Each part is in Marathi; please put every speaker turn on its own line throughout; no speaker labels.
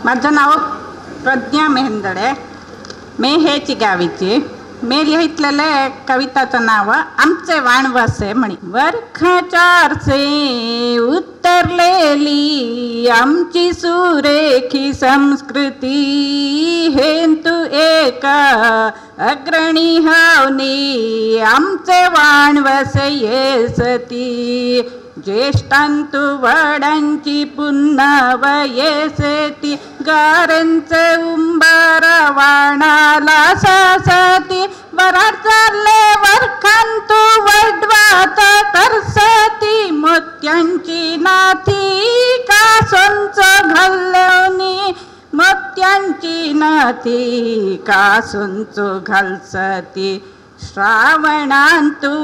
माझं नाव प्रज्ञा मेहंदडे. मी हेची गावीची. मी लिहितलेलं कविताचं नाव आमचे वाणवसे म्हणी. वरखाच्या आरसे उतरलेली आमची सुरेखी संस्कृती, हेतू एका अग्रणी हावनी आमचे वाणवसे येसती. ज्येष्ठांतु वडांची पुन्हा वयेसेती, गारेंचे उंबार वाणाला सासती. वराड चालले वरखांतु वडवात करसती, मोत्यांची नाथी कासोंच घालवनी, मोत्यांची नाथी कासोंच घालसती. श्रावणांतु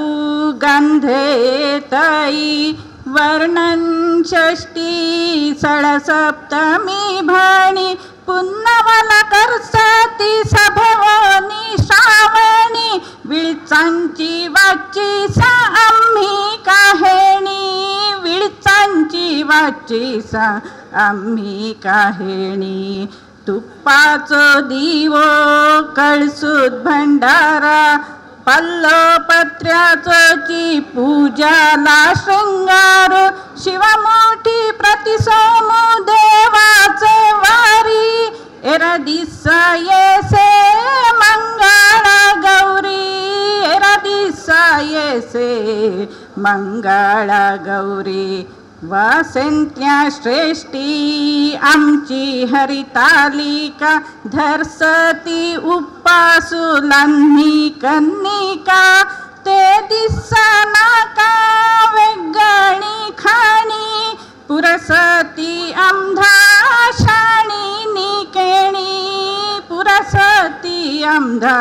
गंधे तई वर्णन षष्टी षडसप्तमी भाणी, पुन्नवला करसती सभवनी श्रावणी. विळचांची वाची सा आम्ही काहेणी, विळचांची वाची सा आम्ही काहेणी. तुपाचो दिवो कळसूत भंडारा, पल्लपत्र्याची पूजाला शृंगार. शिवमोठी प्रतिसोमू देवाचे वारी, एरदिसा येसे मंगळा गौरी, एरदिसा येसे मंगळा गौरी. वासेंत्या श्रेष्ठी आमची हरितालिका, धरसती उपासुलांनी कन्निका. ते दिसना का वेगळी खाणी, पुरसती आमधा शाणी निकेणी, पुरसती आमधा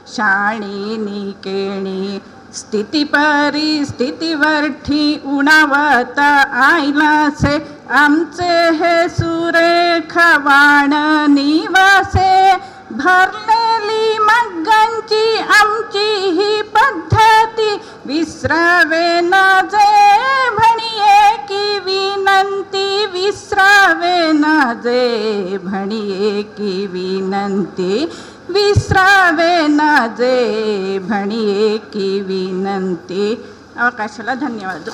शाणी निकेणी. स्थिती परिस्थितीवरठी उणावता आईलासे, आमचे हे सुरेख वाण निवासे. भरलेली मग्गांची आमची ही पद्धती, विसरावे न जे म्हणिये की विनंती, विसरावे न जे म्हणिये की विनंती, विसरावे न जे म्हणिये की विनंती. अवकाशाला धन्यवाद.